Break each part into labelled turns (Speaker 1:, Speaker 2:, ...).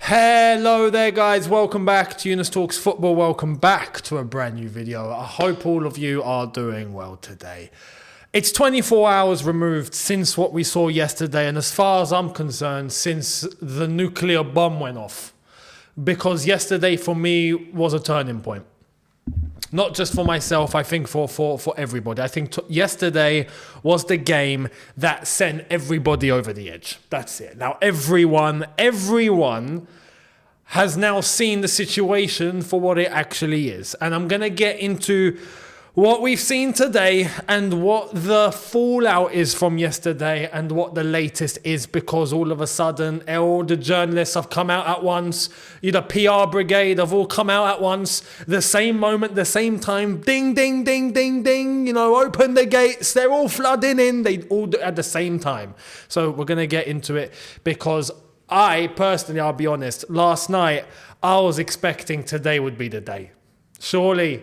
Speaker 1: Hello there guys, welcome back to Younes Talks Football, welcome back to a brand new video. I hope all of you are doing well today. It's 24 hours removed since what we saw yesterday, and as far as I'm concerned, since the nuclear bomb went off. Because yesterday for me was a turning point. Not just for myself, I think for everybody. I think yesterday was the game that sent everybody over the edge. That's it. Now everyone has now seen the situation for what it actually is. And I'm going to get into what we've seen today and what the fallout is from yesterday and what the latest is, because all of a sudden all the journalists have come out at once, the PR brigade have all come out at once, the same moment, the same time, ding, ding, ding, ding, ding, open the gates, they're all flooding in, they all do at the same time. So we're going to get into it because I personally, I'll be honest, last night I was expecting today would be the day. Surely.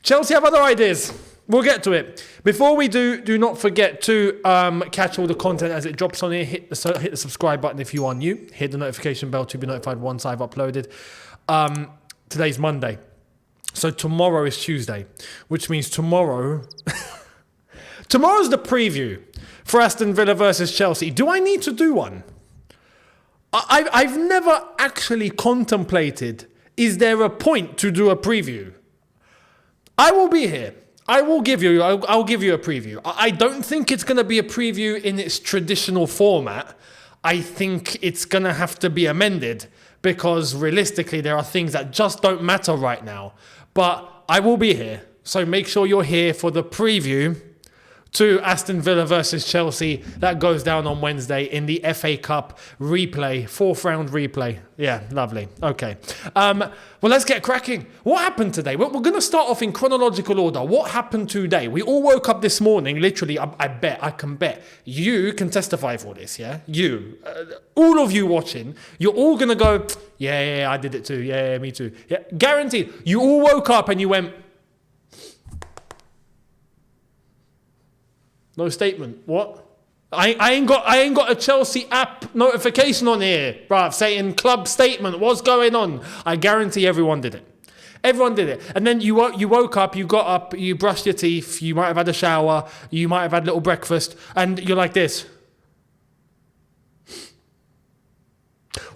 Speaker 1: Chelsea have other ideas. We'll get to it. Before we do not forget to catch all the content as it drops on here. Hit the subscribe button if you are new. Hit the notification bell to be notified once I've uploaded. Today's Monday. So tomorrow is Tuesday, which means tomorrow's the preview for Aston Villa versus Chelsea. Do I need to do one? I've never actually contemplated, is there a point to do a preview? I will be here. I'll give you a preview. I don't think it's going to be a preview in its traditional format. I think it's going to have to be amended because realistically there are things that just don't matter right now. But I will be here. So make sure you're here for the preview to Aston Villa versus Chelsea. That goes down on Wednesday in the FA Cup replay, 4th round replay. Yeah, lovely. Okay. Well, let's get cracking. What happened today? We're going to start off in chronological order. What happened today? We all woke up this morning, literally, I can bet. You can testify for this, yeah? You. All of you watching, you're all going to go, yeah, I did it too. Yeah, me too. Yeah, guaranteed. You all woke up and you went, no statement. What? I ain't got a Chelsea app notification on here, bruv, saying club statement. What's going on? I guarantee everyone did it. Everyone did it. And then you woke up, you got up, you brushed your teeth, you might have had a shower, you might have had a little breakfast, and you're like this.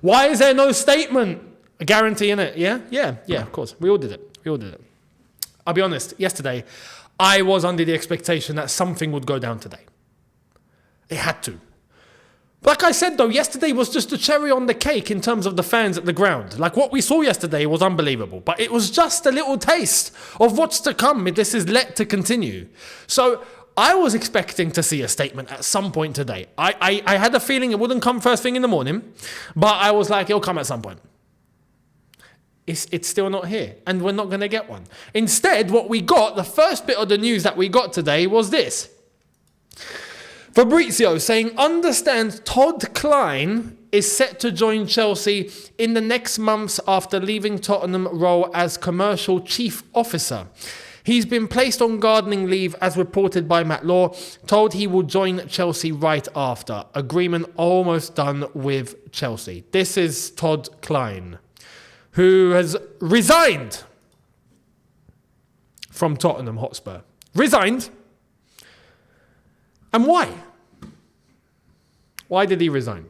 Speaker 1: Why is there no statement? I guarantee in it. Yeah, of course. We all did it. I'll be honest, yesterday, I was under the expectation that something would go down today. It had to. Like I said though, yesterday was just a cherry on the cake in terms of the fans at the ground. Like what we saw yesterday was unbelievable, but it was just a little taste of what's to come if this is let to continue. So I was expecting to see a statement at some point today. I had a feeling it wouldn't come first thing in the morning, but I was like, it'll come at some point. It's still not here, and we're not going to get one. Instead, what we got, the first bit of the news that we got today was this. Fabrizio saying, understand Todd Kline is set to join Chelsea in the next months after leaving Tottenham role as commercial chief officer. He's been placed on gardening leave as reported by Matt Law, told he will join Chelsea right after. Agreement almost done with Chelsea. This is Todd Kline, who has resigned from Tottenham Hotspur. Resigned. And why? Why did he resign?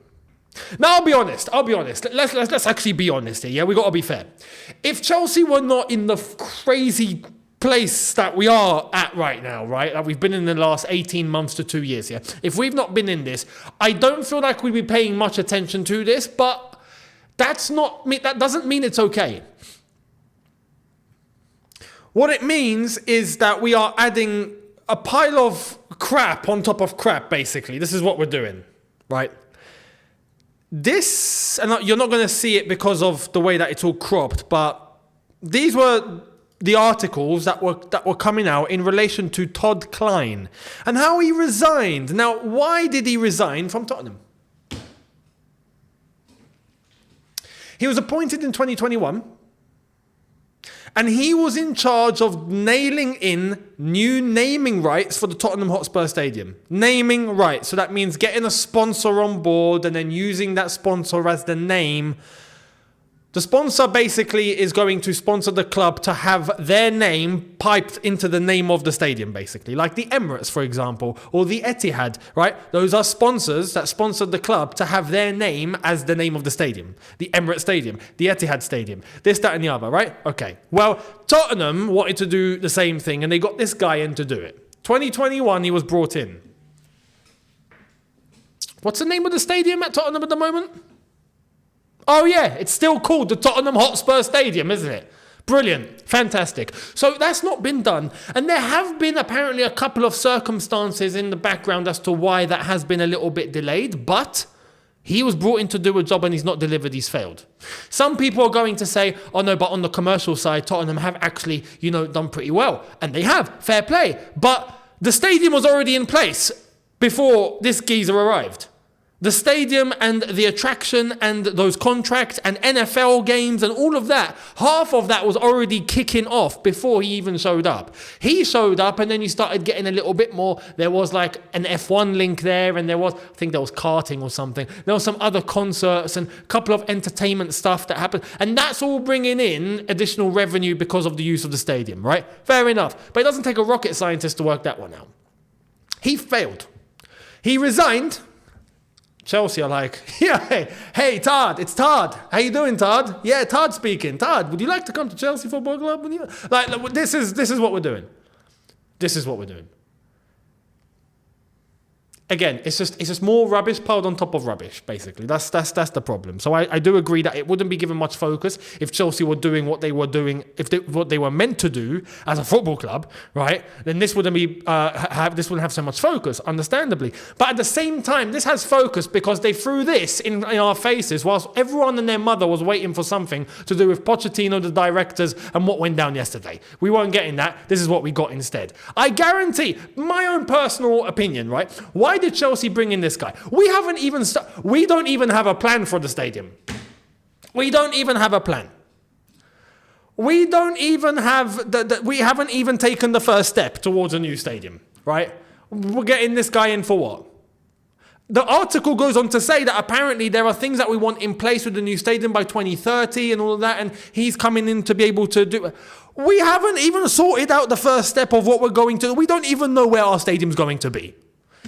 Speaker 1: Now, I'll be honest. Let's actually be honest here, yeah? We've got to be fair. If Chelsea were not in the crazy place that we are at right now, right? That we've been in the last 18 months to 2 years, yeah? If we've not been in this, I don't feel like we'd be paying much attention to this, but that doesn't mean it's okay. What it means is that we are adding a pile of crap on top of crap, basically. This is what we're doing, right? This, and you're not going to see it because of the way that it's all cropped, but these were the articles that were coming out in relation to Todd Kline and how he resigned. Now, why did he resign from Tottenham? He was appointed in 2021 And he was in charge of nailing in new naming rights for the Tottenham Hotspur Stadium. Naming rights. So that means getting a sponsor on board and then using that sponsor as the name. The sponsor basically is going to sponsor the club to have their name piped into the name of the stadium, basically. Like the Emirates, for example, or the Etihad, right? Those are sponsors that sponsored the club to have their name as the name of the stadium. The Emirates Stadium, the Etihad Stadium, this, that, and the other, right? Okay. Well, Tottenham wanted to do the same thing, and they got this guy in to do it. 2021, he was brought in. What's the name of the stadium at Tottenham at the moment? Oh yeah, it's still called the Tottenham Hotspur Stadium, isn't it? Brilliant. Fantastic. So that's not been done. And there have been apparently a couple of circumstances in the background as to why that has been a little bit delayed, but he was brought in to do a job and he's not delivered, he's failed. Some people are going to say, oh no, but on the commercial side, Tottenham have actually, done pretty well. And they have, fair play. But the stadium was already in place before this geezer arrived. The stadium and the attraction and those contracts and NFL games and all of that, half of that was already kicking off before he even showed up. He showed up and then you started getting a little bit more. There was like an F1 link there and I think there was karting or something. There was some other concerts and a couple of entertainment stuff that happened. And that's all bringing in additional revenue because of the use of the stadium, right? Fair enough. But it doesn't take a rocket scientist to work that one out. He failed. He resigned. Chelsea are like, yeah, hey, Todd, it's Todd. How you doing, Todd? Yeah, Todd speaking. Todd, would you like to come to Chelsea Football Club? Like, this is what we're doing. This is what we're doing. Again, it's just more rubbish piled on top of rubbish, basically. That's the problem. So I do agree that it wouldn't be given much focus if Chelsea were doing what they were doing, what they were meant to do as a football club, right? Then this wouldn't have so much focus, understandably. But at the same time, this has focus because they threw this in our faces whilst everyone and their mother was waiting for something to do with Pochettino, the directors, and what went down yesterday. We weren't getting that. This is what we got instead. I guarantee, my own personal opinion, right? Why did Chelsea bring in this guy? We don't even have a plan for the stadium. We don't even have a plan. We don't even have we haven't even taken the first step towards a new stadium, right? We're getting this guy in for what? The article goes on to say that apparently there are things that we want in place with the new stadium by 2030 and all of that, and he's coming in to be able to do it. We haven't even sorted out the first step of what we're going to do. We don't even know where our stadium's going to be.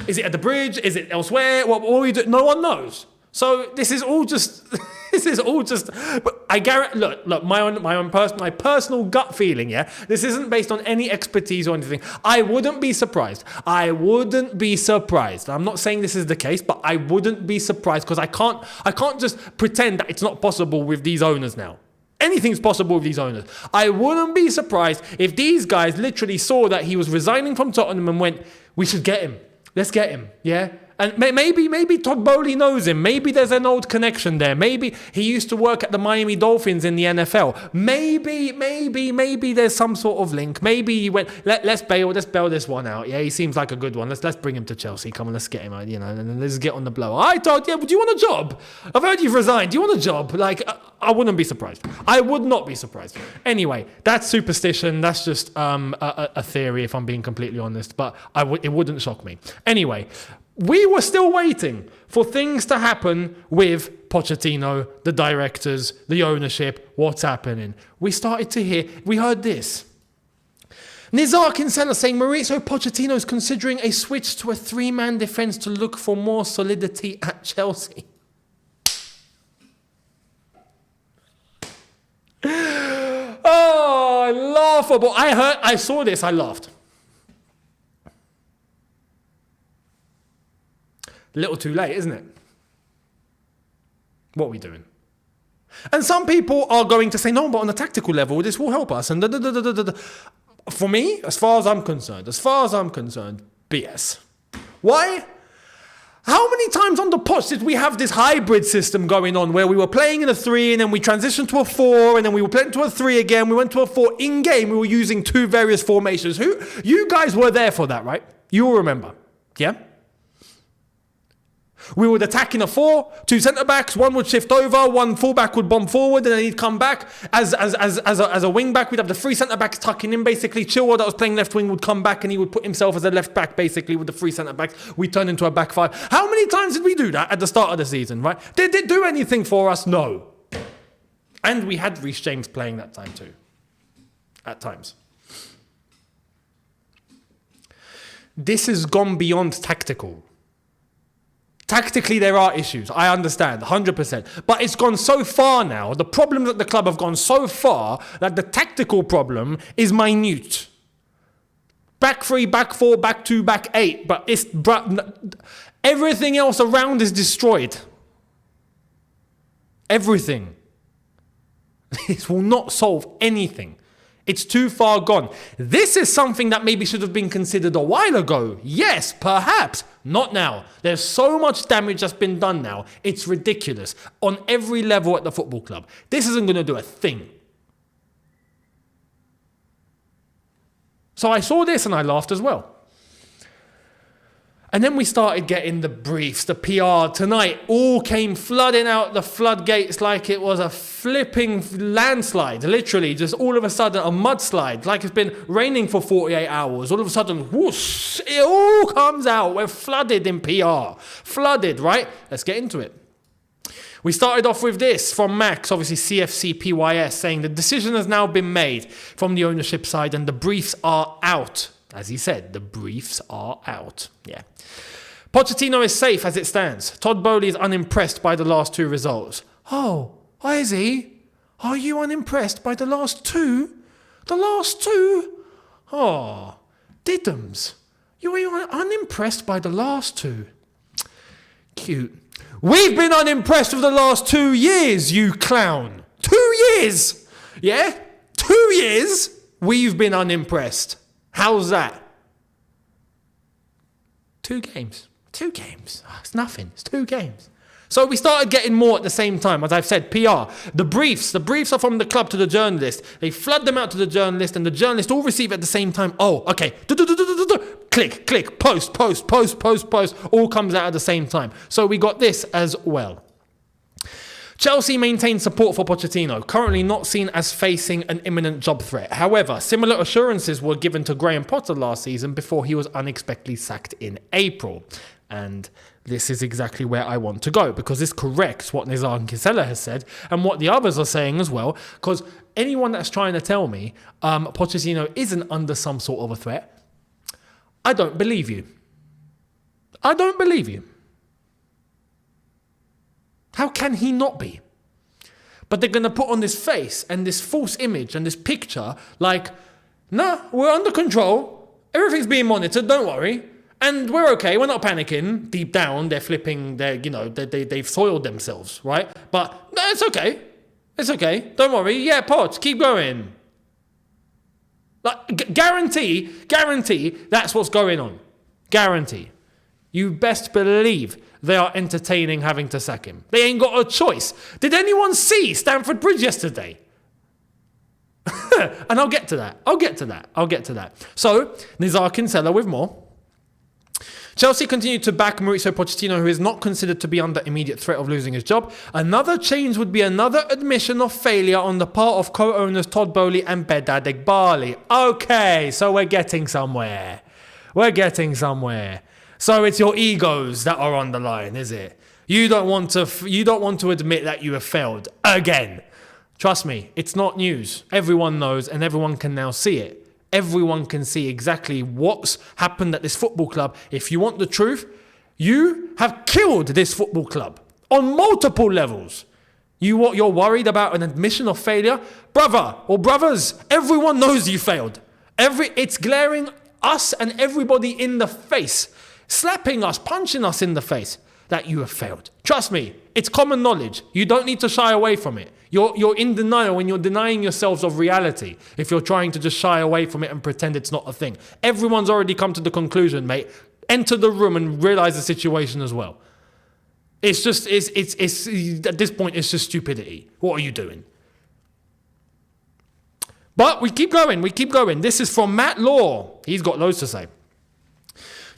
Speaker 1: Is it at the bridge? Is it elsewhere? What we do? No one knows. So this is all just. But I guarantee. Look. My personal gut feeling. Yeah, this isn't based on any expertise or anything. I wouldn't be surprised. I'm not saying this is the case, but I wouldn't be surprised because I can't just pretend that it's not possible with these owners now. Anything's possible with these owners. I wouldn't be surprised if these guys literally saw that he was resigning from Tottenham and went, "We should get him. Let's get him." Yeah. And maybe Todd BOEHLY knows him. Maybe there's an old connection there. Maybe he used to work at the Miami Dolphins in the NFL. Maybe there's some sort of link. Maybe he went, let's bail this one out. Yeah, he seems like a good one. Let's bring him to Chelsea. Come on, let's get him out, and let's get on the blow. All right, Todd, yeah, do you want a job? I've heard you've resigned. Do you want a job? Like, I wouldn't be surprised. I would not be surprised. Anyway, that's superstition. That's just a theory, if I'm being completely honest. But it wouldn't shock me. Anyway, we were still waiting for things to happen with Pochettino, the directors, the ownership, what's happening. We heard this. Nizar Kinsella saying Mauricio Pochettino is considering a switch to a 3-man defence to look for more solidity at Chelsea. Oh, laughable. I saw this, I laughed. A little too late, isn't it? What are we doing? And some people are going to say, no, but on a tactical level, this will help us. And For me, as far as I'm concerned, BS. Why? How many times on the Poch did we have this hybrid system going on where we were playing in a 3 and then we transitioned to a 4 and then we were playing to a 3 again, we went to a 4. In game, we were using 2 various formations. You guys were there for that, right? You will remember. Yeah? We would attack in a 4, 2 centre-backs, one would shift over, one full-back would bomb forward, and then he'd come back as a wing-back. We'd have the 3 centre-backs tucking in, basically. Chilwell, that was playing left wing, would come back, and he would put himself as a left-back, basically, with the 3 centre-backs. We'd turn into a back 5. How many times did we do that at the start of the season, right? Did it do anything for us? No. And we had Reece James playing that time too. At times. This has gone beyond tactical. Tactically, there are issues. I understand, 100%. But it's gone so far now. The problems at the club have gone so far that the tactical problem is minute. Back 3, back 4, back 2, back 8. But everything else around is destroyed. Everything. This will not solve anything. It's too far gone. This is something that maybe should have been considered a while ago. Yes, perhaps. Not now. There's so much damage that's been done now. It's ridiculous. On every level at the football club. This isn't going to do a thing. So I saw this and I laughed as well. And then we started getting the briefs, the PR. Tonight, all came flooding out the floodgates like it was a flipping landslide. Literally, just all of a sudden, a mudslide. Like it's been raining for 48 hours. All of a sudden, whoosh, it all comes out. We're flooded in PR. Flooded, right? Let's get into it. We started off with this from Max, obviously CFC PYS, saying the decision has now been made from the ownership side and the briefs are out. As he said, the briefs are out. Yeah. Pochettino is safe as it stands. Todd BOEHLY is unimpressed by the last 2 results. Oh, is he? Are you unimpressed by the last 2? The last 2? Oh, diddums. You are unimpressed by the last 2. Cute. We've been unimpressed with the last 2 years, you clown. 2 years. Yeah? 2 years we've been unimpressed. How's that? 2 games. 2 games. Oh, it's nothing. It's 2 games. So we started getting more at the same time. As I've said, PR. The briefs are from the club to the journalist. They flood them out to the journalist and the journalist all receive at the same time. Oh, okay. Click, post. All comes out at the same time. So we got this as well. Chelsea maintains support for Pochettino, currently not seen as facing an imminent job threat. However, similar assurances were given to Graham Potter last season before he was unexpectedly sacked in April. And this is exactly where I want to go, because this corrects what Nizar and Kinsella has said and what the others are saying as well. Because anyone that's trying to tell me Pochettino isn't under some sort of a threat, I don't believe you. I don't believe you. How can he not be? But they're going to put on this face and this false image and this picture like, nah, we're under control. Everything's being monitored, don't worry. And we're okay, we're not panicking. Deep down, they're flipping, they've soiled themselves, right? But no, it's okay. It's okay. Don't worry. Yeah, Poch, keep going. Like, guarantee that's what's going on. Guarantee. You best believe they are entertaining having to sack him. They ain't got a choice. Did anyone see Stamford Bridge yesterday? And I'll get to that. So, Nizar Kinsella with more. Chelsea continued to back Mauricio Pochettino, who is not considered to be under immediate threat of losing his job. Another change would be another admission of failure on the part of co-owners Todd BOEHLY and Bedad Eghbali. Okay, so we're getting somewhere. So it's your egos that are on the line, is it? You don't want to admit that you have failed again. Trust me, it's not news. Everyone knows and everyone can now see it. Everyone can see exactly what's happened at this football club. If you want the truth, you have killed this football club on multiple levels. You're worried about an admission of failure? Brother or brothers, everyone knows you failed. It's glaring us and everybody in the face, slapping us, punching us in the face that you have failed. Trust me, it's common knowledge. You don't need to shy away from it. You're in denial when you're denying yourselves of reality if you're trying to just shy away from it and pretend it's not a thing. Everyone's already come to the conclusion, mate. Enter the room and realize the situation as well. It's at this point, it's just stupidity. What are you doing? But we keep going. This is from Matt Law. He's got loads to say.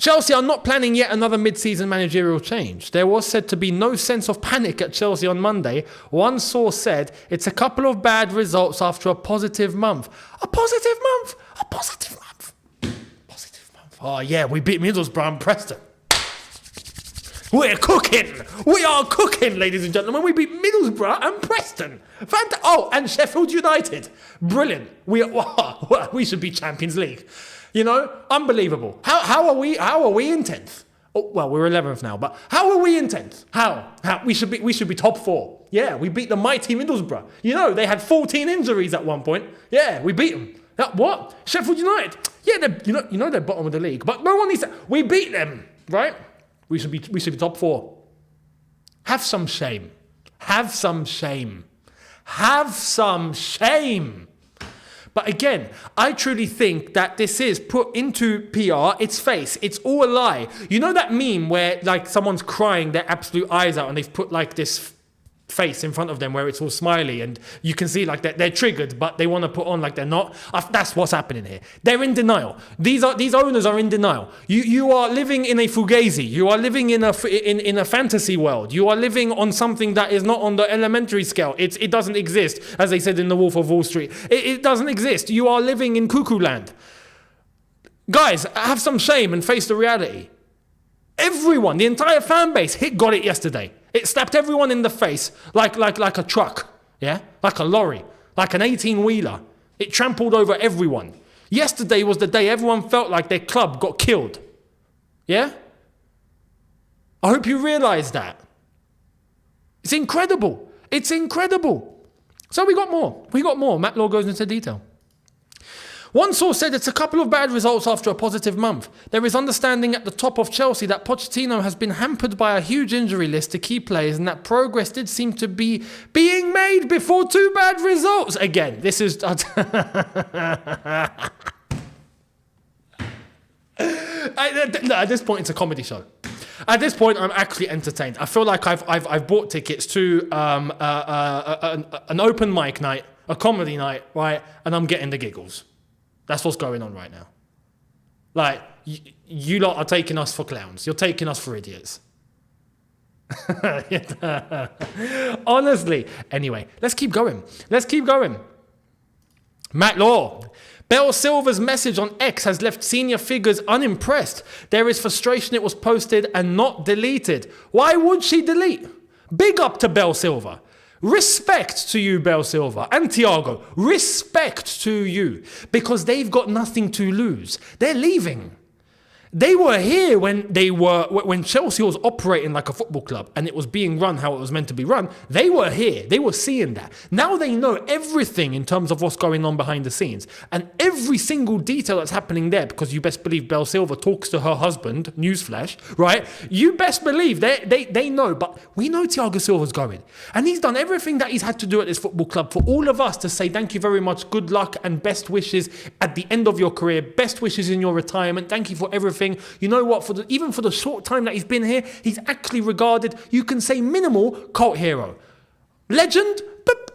Speaker 1: Chelsea are not planning yet another mid-season managerial change. There was said to be no sense of panic at Chelsea on Monday. One source said it's a couple of bad results after a positive month. A positive month? A positive month? Positive month. Oh yeah, we beat Middlesbrough and Preston. We're cooking. We are cooking, ladies and gentlemen. We beat Middlesbrough and Preston. Oh, and Sheffield United. Brilliant. We should be Champions League. You know, unbelievable. How are we in 10th? Oh, well, we're 11th now, but how are we in 10th? How? We should be top 4. Yeah, we beat the mighty Middlesbrough. You know, they had 14 injuries at one point. Yeah, we beat them. What? Sheffield United. Yeah, you know they're bottom of the league, but no one needs to. We beat them, right? We should be top 4. Have some shame. Have some shame. Have some shame. But again, I truly think that this is put into PR, it's face, it's all a lie. You know that meme where like someone's crying their absolute eyes out and they've put like this face in front of them where it's all smiley and you can see like they're triggered but they want to put on like they're not. That's what's happening here. They're in denial. These owners are in denial. You are living in a fugazi. You are living in a fantasy world. You are living on something that is not on the elementary scale. It doesn't exist, as they said in The Wolf of Wall Street. It doesn't exist. You are living in cuckoo land. Guys, have some shame and face the reality. Everyone, the entire fan base got it yesterday. It slapped everyone in the face like a truck, yeah? Like a lorry, like an 18-wheeler. It trampled over everyone. Yesterday was the day everyone felt like their club got killed. Yeah? I hope you realize that. It's incredible. It's incredible. So we got more. Matt Law goes into detail. One source said it's a couple of bad results after a positive month. There is understanding at the top of Chelsea that Pochettino has been hampered by a huge injury list to key players and that progress did seem to be being made before 2 bad results. Again, this is... At this point, it's a comedy show. At this point, I'm actually entertained. I feel like I've bought tickets to an open mic night, a comedy night, right? And I'm getting the giggles. That's what's going on right now. Like, you lot are taking us for clowns. You're taking us for idiots. Honestly. Anyway, let's keep going. Matt Law. Bell Silva's message on X has left senior figures unimpressed. There is frustration it was posted and not deleted. Why would she delete? Big up to Bell Silva. Respect to you, Bell Silva and Thiago. Respect to you. Because they've got nothing to lose. They're leaving. They were here when Chelsea was operating like a football club and it was being run how it was meant to be run. They were here. They were seeing that. Now they know everything in terms of what's going on behind the scenes and every single detail that's happening there, because you best believe Bell Silva talks to her husband, newsflash, right? You best believe they know, but we know Thiago Silva's going. And he's done everything that he's had to do at this football club for all of us to say thank you very much, good luck and best wishes at the end of your career, best wishes in your retirement, thank you for everything. You know what, even for the short time that he's been here, he's actually regarded, you can say minimal, cult hero. Legend, but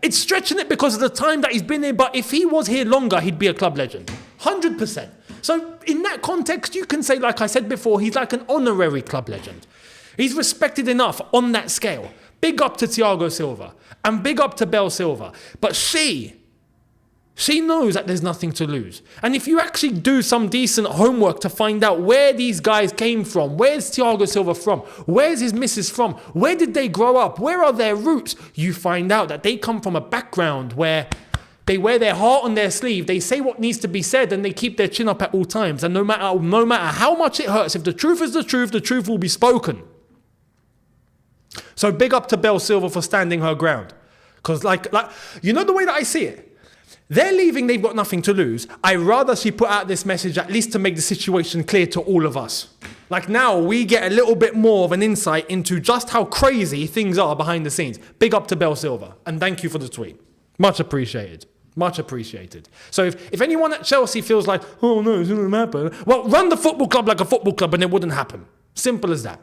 Speaker 1: it's stretching it because of the time that he's been here, but if he was here longer, he'd be a club legend. 100%. So in that context, you can say, like I said before, he's like an honorary club legend. He's respected enough on that scale. Big up to Thiago Silva and big up to Bell Silva. But she knows that there's nothing to lose. And if you actually do some decent homework to find out where these guys came from, where's Thiago Silva from, where's his missus from, where did they grow up, where are their roots, you find out that they come from a background where they wear their heart on their sleeve, they say what needs to be said, and they keep their chin up at all times. And no matter how much it hurts, if the truth is the truth will be spoken. So big up to Bell Silva for standing her ground. Because like you know the way that I see it? They're leaving, they've got nothing to lose. I'd rather she put out this message at least to make the situation clear to all of us. Like now we get a little bit more of an insight into just how crazy things are behind the scenes. Big up to Bell Silva and thank you for the tweet. Much appreciated. Much appreciated. So if anyone at Chelsea feels like, oh no, it's not going to happen. Well, run the football club like a football club and it wouldn't happen. Simple as that.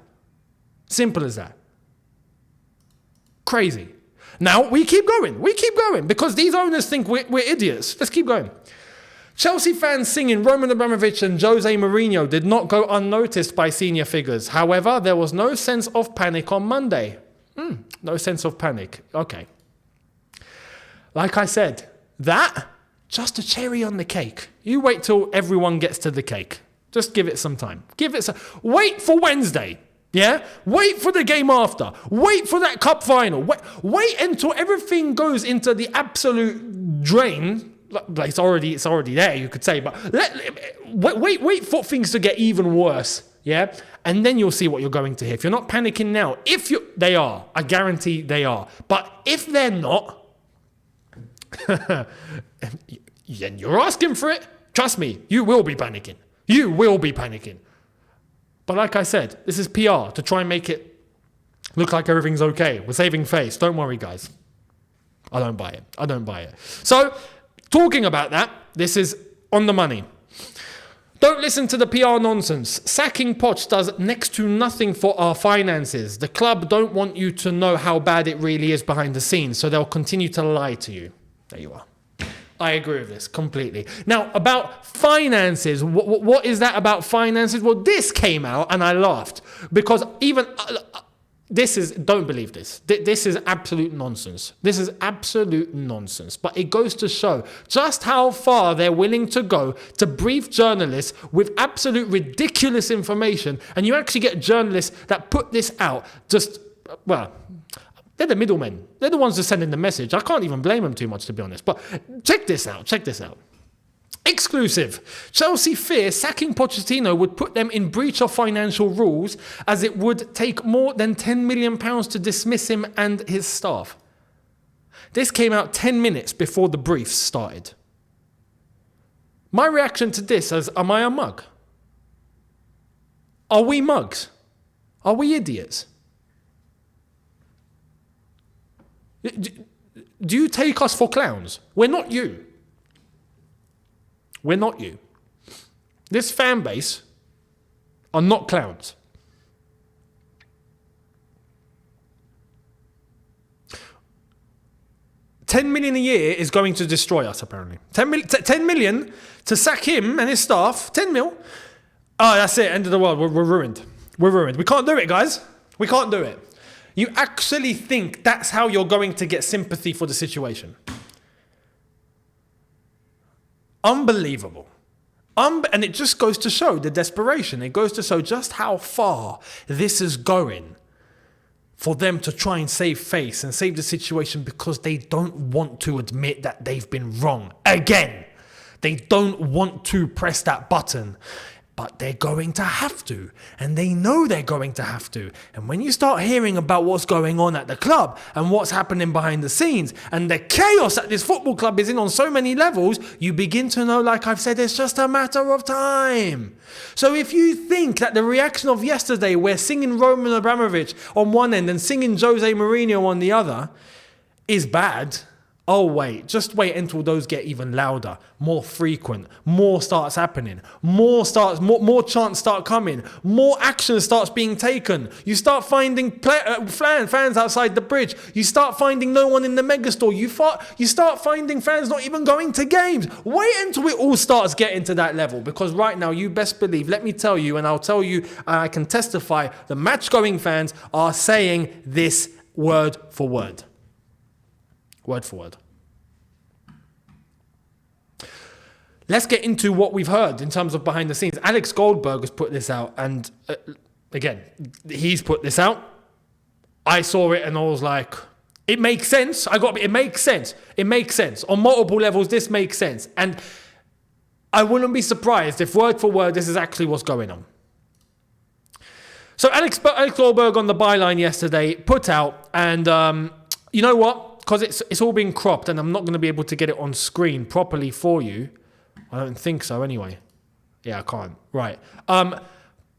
Speaker 1: Simple as that. Crazy. Now, we keep going because these owners think we're idiots. Let's keep going. Chelsea fans singing Roman Abramovich and Jose Mourinho did not go unnoticed by senior figures. However, there was no sense of panic on Monday. No sense of panic. Okay. Like I said, that, just a cherry on the cake. You wait till everyone gets to the cake. Just give it some time. Wait for Wednesday. Yeah? Wait for the game after. Wait for that cup final. Wait until everything goes into the absolute drain. Like it's already there, you could say. But wait for things to get even worse. Yeah? And then you'll see what you're going to hear. If you're not panicking now, they are. I guarantee they are. But if they're not, then you're asking for it. Trust me, you will be panicking. You will be panicking. But like I said, this is PR to try and make it look like everything's okay. We're saving face. Don't worry, guys. I don't buy it. So, talking about that, this is on the money. Don't listen to the PR nonsense. Sacking Poch does next to nothing for our finances. The club don't want you to know how bad it really is behind the scenes, so they'll continue to lie to you. There you are. I agree with this completely. Now, about finances, what is that about finances? Well, this came out and I laughed because even don't believe this. This is absolute nonsense. This is absolute nonsense. But it goes to show just how far they're willing to go to brief journalists with absolute ridiculous information. And you actually get journalists that put this out they're the middlemen. They're the ones that sending the message. I can't even blame them too much, to be honest. But check this out. Exclusive. Chelsea fear sacking Pochettino would put them in breach of financial rules as it would take more than £10 million to dismiss him and his staff. This came out 10 minutes before the briefs started. My reaction to this is, am I a mug? Are we mugs? Are we idiots? Do you take us for clowns? We're not you. We're not you. This fan base are not clowns. $10 million a year is going to destroy us, apparently. 10 million to sack him and his staff. 10 mil. Oh, that's it. End of the world. We're ruined. We're ruined. We can't do it, guys. We can't do it. You actually think that's how you're going to get sympathy for the situation? Unbelievable. And it just goes to show the desperation. It goes to show just how far this is going for them to try and save face and save the situation because they don't want to admit that they've been wrong. Again, they don't want to press that button. But they're going to have to. And they know they're going to have to. And when you start hearing about what's going on at the club and what's happening behind the scenes and the chaos that this football club is in on so many levels, you begin to know, like I've said, it's just a matter of time. So if you think that the reaction of yesterday, where singing Roman Abramovich on one end and singing Jose Mourinho on the other, is bad, oh wait, just wait until those get even louder, more frequent, more starts happening, more chants start coming, more action starts being taken. You start finding fans outside the bridge. You start finding no one in the megastore. You start finding fans not even going to games. Wait until it all starts getting to that level, because right now, you best believe, let me tell you, and I'll tell you, I can testify, the match-going fans are saying this word for word. Word for word. Let's get into what we've heard in terms of behind the scenes. Alex Goldberg has put this out, and again, he's put this out. I saw it and I was like, it makes sense. It makes sense. It makes sense. On multiple levels, this makes sense. And I wouldn't be surprised if word for word, this is actually what's going on. So Alex Goldberg on the byline yesterday put out, and you know what? Because it's all being cropped and I'm not going to be able to get it on screen properly for you. I don't think so anyway. Yeah, I can't. Right.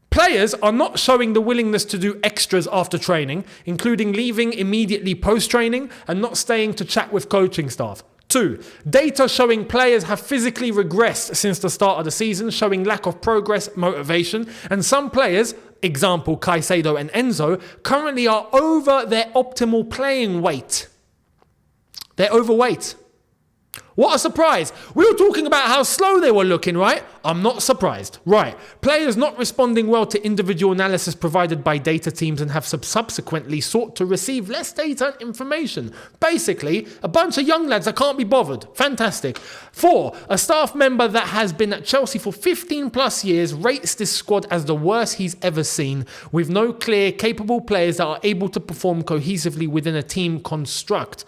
Speaker 1: Players are not showing the willingness to do extras after training, including leaving immediately post-training and not staying to chat with coaching staff. 2, data showing players have physically regressed since the start of the season, showing lack of progress, motivation, and some players, example Caicedo and Enzo, currently are over their optimal playing weight. They're overweight. What a surprise. We were talking about how slow they were looking, right? I'm not surprised. Right. Players not responding well to individual analysis provided by data teams and have subsequently sought to receive less data and information. Basically, a bunch of young lads that can't be bothered. Fantastic. 4. A staff member that has been at Chelsea for 15 plus years rates this squad as the worst he's ever seen, with no clear, capable players that are able to perform cohesively within a team construct.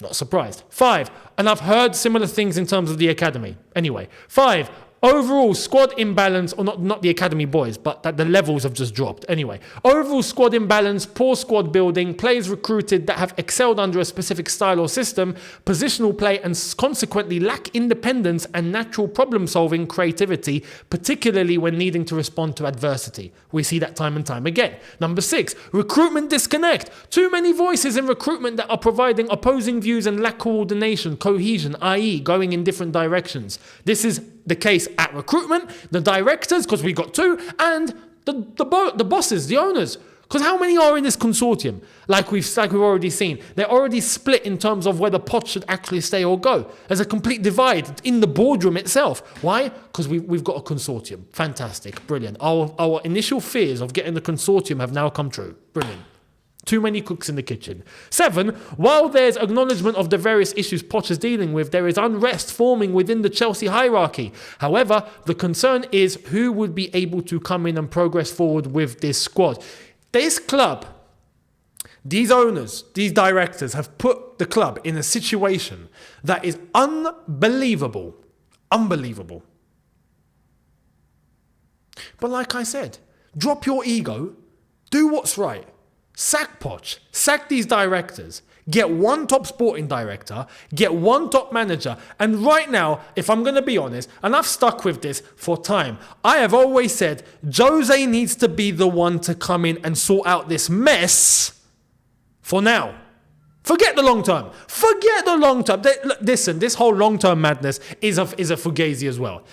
Speaker 1: Not surprised. 5, and I've heard similar things in terms of the academy. Anyway, 5, overall squad imbalance, or not the academy boys, but that the levels have just dropped. Anyway, overall squad imbalance, poor squad building, players recruited that have excelled under a specific style or system, positional play, and consequently lack independence and natural problem-solving creativity, particularly when needing to respond to adversity. We see that time and time again. Number 6, recruitment disconnect. Too many voices in recruitment that are providing opposing views and lack coordination, cohesion, i.e. going in different directions. This is the case at recruitment, the directors, because we got 2, and the bosses, the owners. Because how many are in this consortium? Like we've already seen, they're already split in terms of whether Poch should actually stay or go. There's a complete divide in the boardroom itself. Why? Because we've got a consortium. Fantastic, brilliant. Our initial fears of getting the consortium have now come true. Brilliant. Too many cooks in the kitchen. 7, while there's acknowledgement of the various issues Poch is dealing with, there is unrest forming within the Chelsea hierarchy. However, the concern is who would be able to come in and progress forward with this squad. This club, these owners, these directors have put the club in a situation that is unbelievable. Unbelievable. But like I said, drop your ego, do what's right. Sack Poch, sack these directors, get one top sporting director, get one top manager. And right now, if I'm going to be honest, and I've stuck with this for time, I have always said Jose needs to be the one to come in and sort out this mess for now. Forget the long term. Forget the long term. Listen, this whole long term madness is a fugazi as well.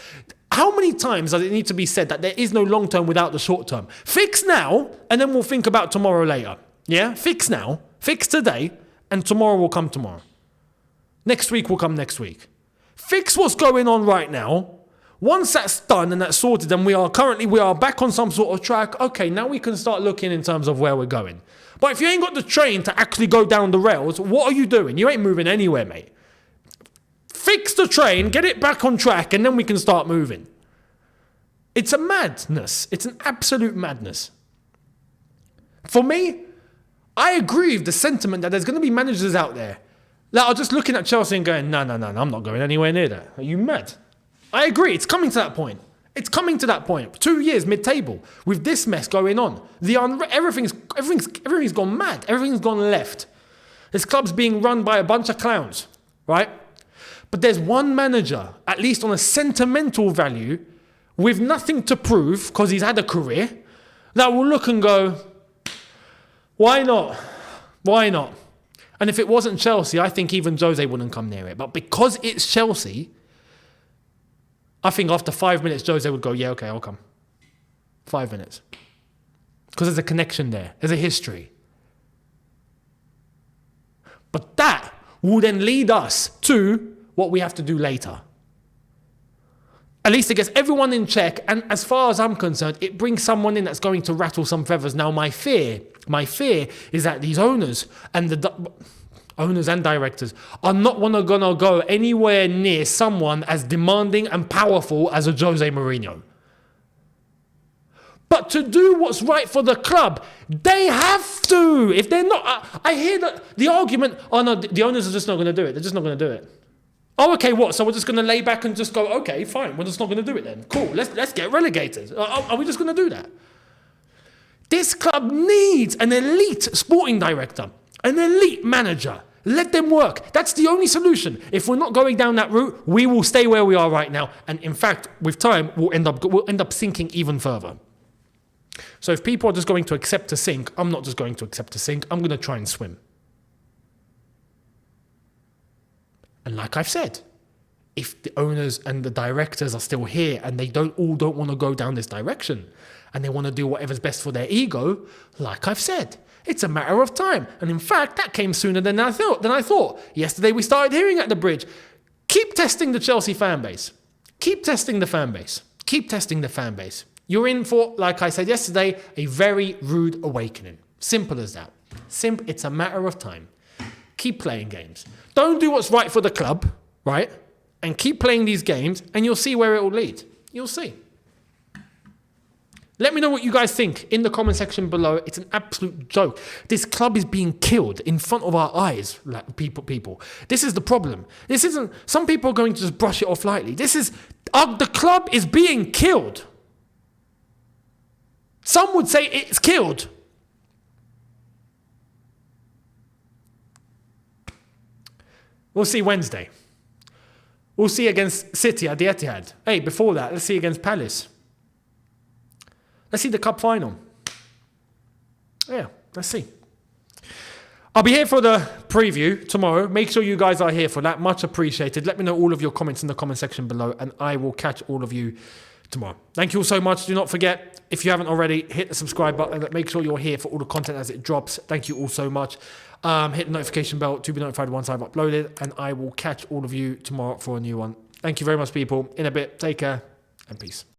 Speaker 1: How many times does it need to be said that there is no long term without the short term? Fix now, and then we'll think about tomorrow later. Yeah? Fix now, fix today, and tomorrow will come tomorrow. Next week will come next week. Fix what's going on right now. Once that's done and that's sorted, and we are back on some sort of track, okay, now we can start looking in terms of where we're going. But if you ain't got the train to actually go down the rails, what are you doing? You ain't moving anywhere, mate. Fix the train, get it back on track, and then we can start moving. It's a madness. It's an absolute madness. For me, I agree with the sentiment that there's going to be managers out there that are just looking at Chelsea and going, no, I'm not going anywhere near that. Are you mad? I agree. It's coming to that point. It's coming to that point. 2 years mid-table with this mess going on. Everything's gone mad. Everything's gone left. This club's being run by a bunch of clowns, right? But there's one manager, at least on a sentimental value, with nothing to prove, because he's had a career, that will look and go, why not? Why not? And if it wasn't Chelsea, I think even Jose wouldn't come near it. But because it's Chelsea, I think after 5 minutes, Jose would go, yeah, okay, I'll come. 5 minutes. Because there's a connection there. There's a history. But that will then lead us to what we have to do later. At least it gets everyone in check, and as far as I'm concerned, it brings someone in that's going to rattle some feathers. Now, my fear is that these owners and directors are not gonna go anywhere near someone as demanding and powerful as a Jose Mourinho. But to do what's right for the club, they have to. If they're not, I hear that the argument, oh no, the owners are just not going to do it. They're just not going to do it. Oh, okay, what? So we're just going to lay back and just go, okay, fine, we're just not going to do it then. Cool, let's get relegated. Are we just going to do that? This club needs an elite sporting director, an elite manager. Let them work. That's the only solution. If we're not going down that route, we will stay where we are right now. And in fact, with time, we'll end up sinking even further. So if people are just going to accept to sink, I'm not just going to accept to sink. I'm going to try and swim. And like I've said, if the owners and the directors are still here and they don't want to go down this direction and they want to do whatever's best for their ego, like I've said, it's a matter of time. And in fact, that came sooner than I thought. Yesterday we started hearing at the bridge, keep testing the Chelsea fan base. Keep testing the fan base. Keep testing the fan base. You're in for, like I said yesterday, a very rude awakening. Simple as that. It's a matter of time. Keep playing games. Don't do what's right for the club, right? And keep playing these games, and you'll see where it will lead. You'll see. Let me know what you guys think in the comment section below. It's an absolute joke. This club is being killed in front of our eyes, like people. This is the problem. This isn't, some people are going to just brush it off lightly. This is, the club is being killed. Some would say it's killed. We'll see Wednesday. We'll see against City at the Etihad. Hey, before that, let's see against Palace. Let's see the cup final. Yeah, let's see. I'll be here for the preview tomorrow. Make sure you guys are here for that. Much appreciated. Let me know all of your comments in the comment section below, and I will catch all of you tomorrow. Thank you all so much. Do not forget, if you haven't already, hit the subscribe button. Make sure you're here for all the content as it drops. Thank you all so much. Hit the notification bell to be notified once I've uploaded, and I will catch all of you tomorrow for a new one. Thank you very much, people. In a bit. Take care and peace.